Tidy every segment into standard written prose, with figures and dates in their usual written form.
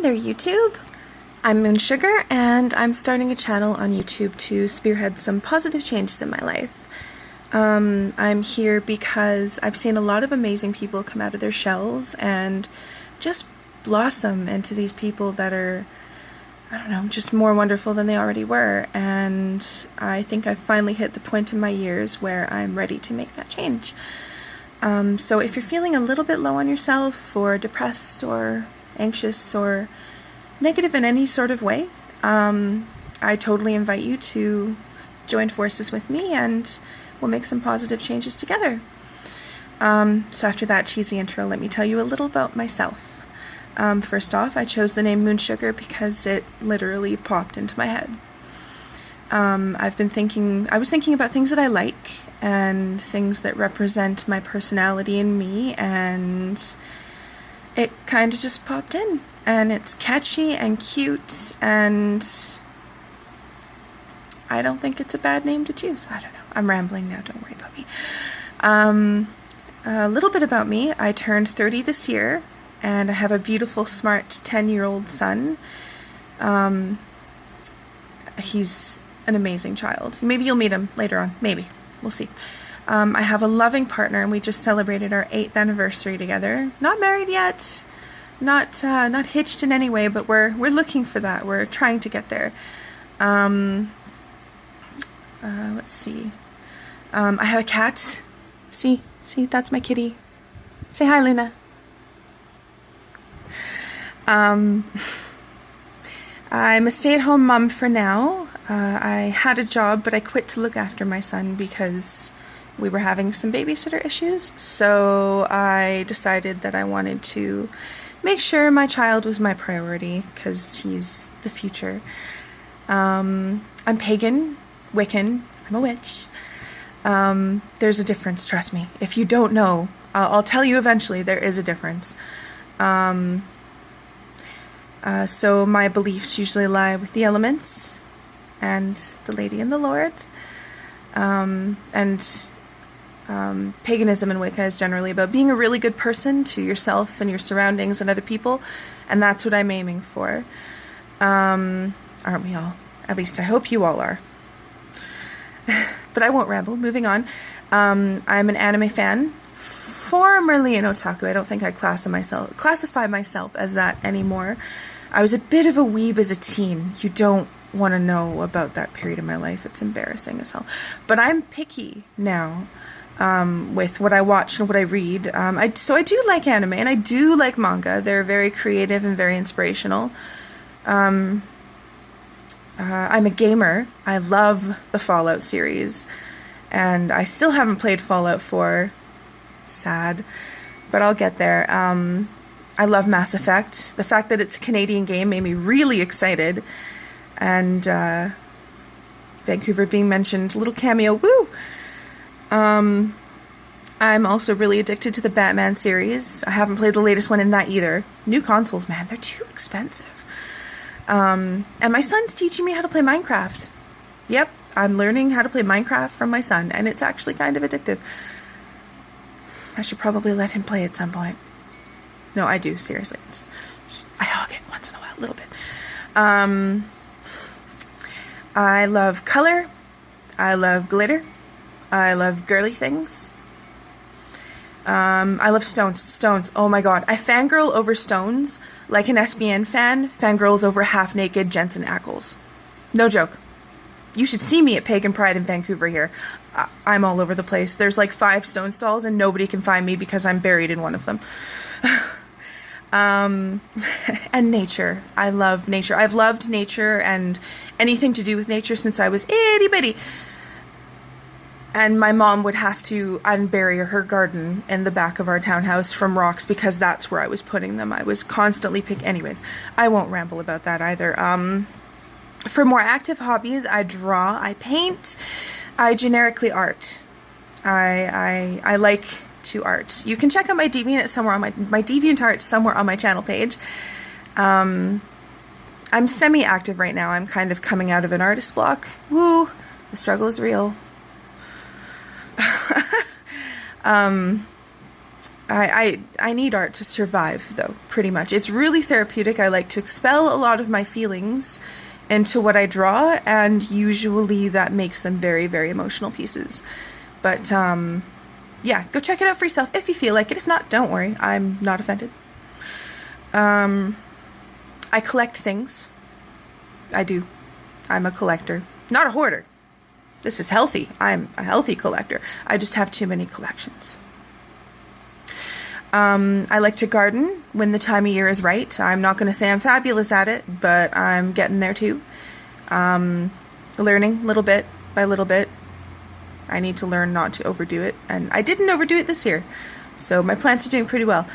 there, YouTube. I'm Moon Sugar, and I'm starting a channel on YouTube to spearhead some positive changes in my life. I'm here because I've seen a lot of amazing people come out of their shells and just blossom into these people that are, I don't know, just more wonderful than they already were. And I think I've finally hit the point in my years where I'm ready to make that change. So if you're feeling a little bit low on yourself, or depressed, or anxious, or negative in any sort of way, I totally invite you to join forces with me and we'll make some positive changes together. So after that cheesy intro, let me tell you a little about myself. First off, I chose the name Moon Sugar because it literally popped into my head. I was thinking about things that I like and things that represent my personality and me, and it kind of just popped in. And it's catchy and cute, and I don't think it's a bad name to choose. I don't know. I'm rambling now. Don't worry about me. A little bit about me. I turned 30 this year, and I have a beautiful, smart 10-year-old son. He's an amazing child. Maybe you'll meet him later on. Maybe. We'll see. I have a loving partner, and we just celebrated our 8th anniversary together. Not married yet. Not hitched in any way, but we're looking for that. We're trying to get there. Let's see. I have a cat. See, that's my kitty. Say hi, Luna. I'm a stay-at-home mom for now. I had a job, but I quit to look after my son because we were having some babysitter issues. So I decided that I wanted to make sure my child was my priority because he's the future. I'm pagan, Wiccan, I'm a witch. There's a difference, trust me. If you don't know, I'll tell you eventually, there is a difference. So my beliefs usually lie with the elements and the Lady and the Lord. Paganism and Wicca is generally about being a really good person to yourself and your surroundings and other people, and that's what I'm aiming for. Aren't we all? At least I hope you all are. But I won't ramble. Moving on. I'm an anime fan, formerly an otaku. I don't think I classify myself as that anymore. I was a bit of a weeb as a teen. You don't want to know about that period of my life. It's embarrassing as hell. But I'm picky now. With what I watch and what I read. So I do like anime, and I do like manga. They're very creative and very inspirational. I'm a gamer. I love the Fallout series, and I still haven't played Fallout 4. Sad, but I'll get there. I love Mass Effect. The fact that it's a Canadian game made me really excited, and Vancouver being mentioned, little cameo, woo! I'm also really addicted to the Batman series. I haven't played the latest one in that either. New consoles, man, they're too expensive. And my son's teaching me how to play Minecraft. Yep, I'm learning how to play Minecraft from my son, and it's actually kind of addictive. I should probably let him play at some point. No, I do, seriously. I hog it once in a while, a little bit. I love color. I love glitter. I love girly things. I love stones. Stones. Oh my god. I fangirl over stones like an SBN fan fangirls over half-naked Jensen Ackles. No joke. You should see me at Pagan Pride in Vancouver here. I'm all over the place. There's like 5 stone stalls and nobody can find me because I'm buried in one of them. And nature. I love nature. I've loved nature and anything to do with nature since I was itty bitty. And my mom would have to unbury her garden in the back of our townhouse from rocks because that's where I was putting them. I was constantly Anyways, I won't ramble about that either. For more active hobbies, I draw, I paint, I generically art. I like to art. You can check out my DeviantArt somewhere on my DeviantArt somewhere on my channel page. I'm semi-active right now. I'm kind of coming out of an artist block. Woo! The struggle is real. I need art to survive, though, pretty much. It's really therapeutic. I like to expel a lot of my feelings into what I draw, and usually that makes them very, very emotional pieces. But, yeah, go check it out for yourself if you feel like it. If not, don't worry. I'm not offended. I collect things. I do. I'm a collector. Not a hoarder. This is healthy. I'm a healthy collector. I just have too many collections. I like to garden when the time of year is right. I'm not going to say I'm fabulous at it, but I'm getting there too. Learning little bit by little bit. I need to learn not to overdo it, and I didn't overdo it this year, so my plants are doing pretty well.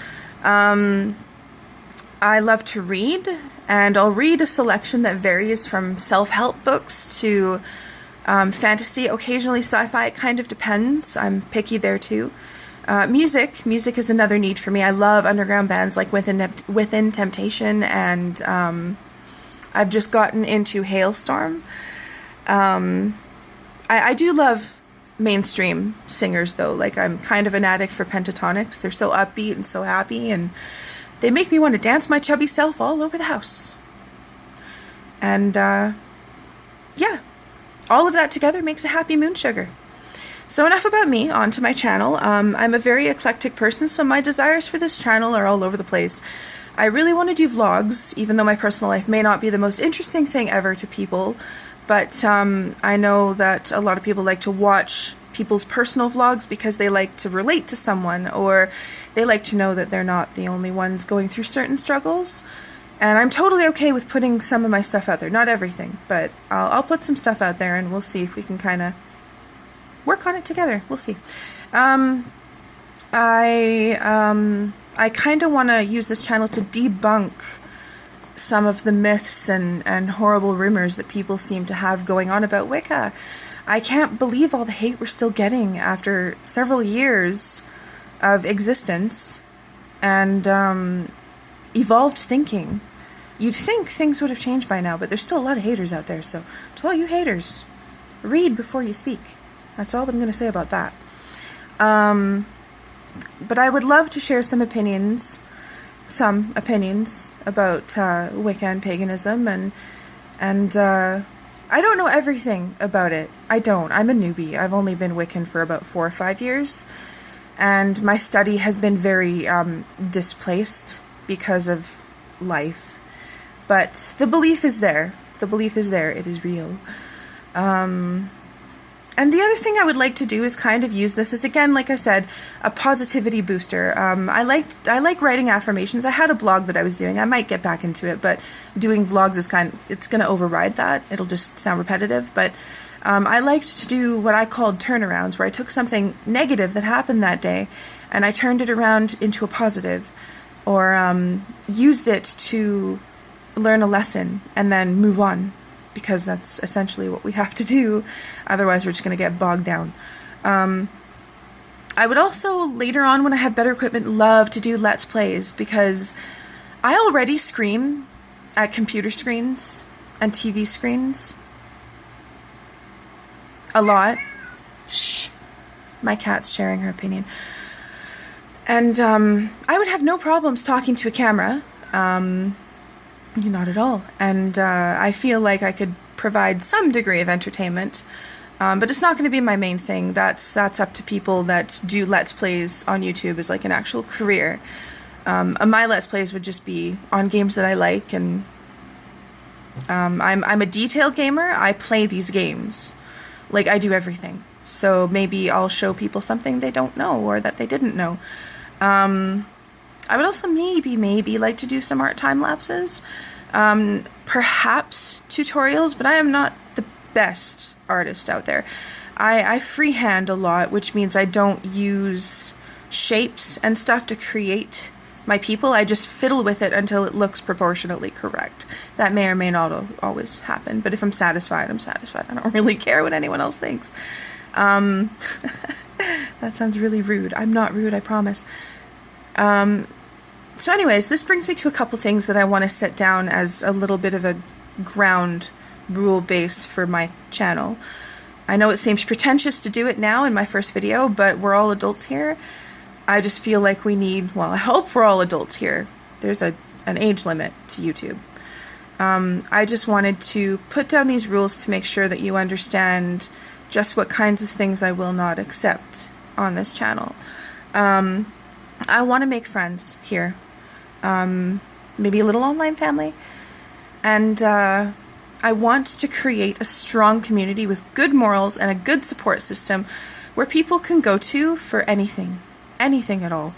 I love to read, and I'll read a selection that varies from self-help books to fantasy, occasionally sci-fi. It kind of depends. I'm picky there too. Music is another need for me. I love underground bands like Within Temptation, and I've just gotten into Hailstorm. I do love mainstream singers though. Like, I'm kind of an addict for Pentatonics. They're so upbeat and so happy, and they make me want to dance my chubby self all over the house. And yeah, all of that together makes a happy moon sugar. So enough about me, on to my channel. I'm a very eclectic person, so my desires for this channel are all over the place. I really want to do vlogs, even though my personal life may not be the most interesting thing ever to people, but I know that a lot of people like to watch people's personal vlogs because they like to relate to someone, or they like to know that they're not the only ones going through certain struggles. And I'm totally okay with putting some of my stuff out there. Not everything, but I'll put some stuff out there, and we'll see if we can kind of work on it together. We'll see. I kind of want to use this channel to debunk some of the myths and horrible rumors that people seem to have going on about Wicca. I can't believe all the hate we're still getting after several years of existence and evolved thinking. You'd think things would have changed by now, but there's still a lot of haters out there. So to all you haters, read before you speak. That's all I'm going to say about that. But I would love to share some opinions about Wicca and paganism, and I don't know everything about it. I don't. I'm a newbie. I've only been Wiccan for about 4 or 5 years, and my study has been very displaced because of life. But the belief is there. The belief is there. It is real. And the other thing I would like to do is kind of use this as, again, like I said, a positivity booster. I like writing affirmations. I had a blog that I was doing. I might get back into it, but doing vlogs is it's going to override that. It'll just sound repetitive. But I liked to do what I called turnarounds, where I took something negative that happened that day and I turned it around into a positive, or used it to learn a lesson and then move on. Because that's essentially what we have to do. Otherwise, we're just going to get bogged down. I would also, later on when I have better equipment, love to do Let's Plays, because I already scream at computer screens and TV screens a lot. Shh. My cat's sharing her opinion. And I would have no problems talking to a camera. Not at all. And I feel like I could provide some degree of entertainment, but it's not going to be my main thing. That's up to people that do Let's Plays on YouTube as like an actual career. My Let's Plays would just be on games that I like, and I'm a detailed gamer. I play these games. Like, I do everything. So maybe I'll show people something they don't know or that they didn't know. I would also maybe like to do some art time lapses, perhaps tutorials, but I am not the best artist out there. I freehand a lot, which means I don't use shapes and stuff to create my people. I just fiddle with it until it looks proportionately correct. That may or may not always happen, but if I'm satisfied, I'm satisfied. I don't really care what anyone else thinks. That sounds really rude. I'm not rude, I promise. So anyways, this brings me to a couple things that I want to set down as a little bit of a ground rule base for my channel. I know it seems pretentious to do it now in my first video, but we're all adults here. I just feel like we need, well, I hope we're all adults here. There's an age limit to YouTube. I just wanted to put down these rules to make sure that you understand just what kinds of things I will not accept on this channel. I want to make friends here. Maybe a little online family. And I want to create a strong community with good morals and a good support system where people can go to for anything at all.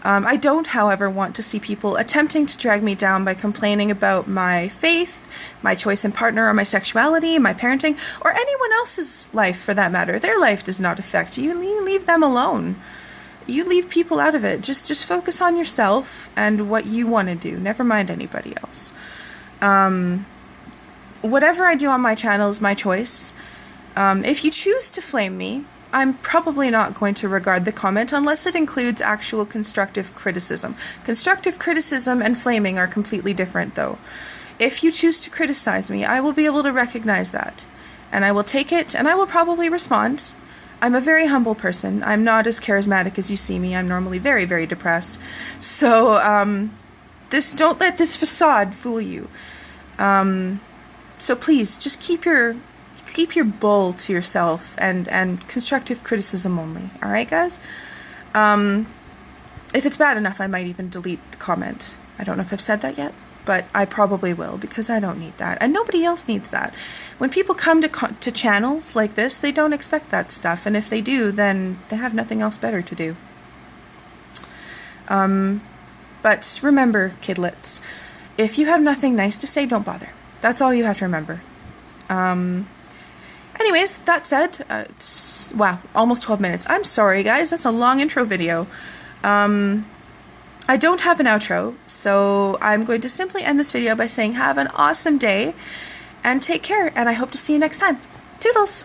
I don't, however, want to see people attempting to drag me down by complaining about my faith, my choice in partner, or my sexuality, my parenting, or anyone else's life for that matter. Their life does not affect you. You leave them alone. You leave people out of it. Just focus on yourself and what you want to do. Never mind anybody else. Whatever I do on my channel is my choice. If you choose to flame me, I'm probably not going to regard the comment unless it includes actual constructive criticism. Constructive criticism and flaming are completely different, though. If you choose to criticize me, I will be able to recognize that. And I will take it, and I will probably respond. I'm a very humble person. I'm not as charismatic as you see me. I'm normally very, very depressed. So, don't let this facade fool you. So please, just keep your bull to yourself and constructive criticism only. Alright, guys? If it's bad enough, I might even delete the comment. I don't know if I've said that yet, but I probably will, because I don't need that. And nobody else needs that. When people come to channels like this, they don't expect that stuff. And if they do, then they have nothing else better to do. But remember, kidlets, if you have nothing nice to say, don't bother. That's all you have to remember. Anyways, that said, it's, wow, almost 12 minutes. I'm sorry, guys. That's a long intro video. I don't have an outro, so I'm going to simply end this video by saying have an awesome day and take care, and I hope to see you next time. Toodles!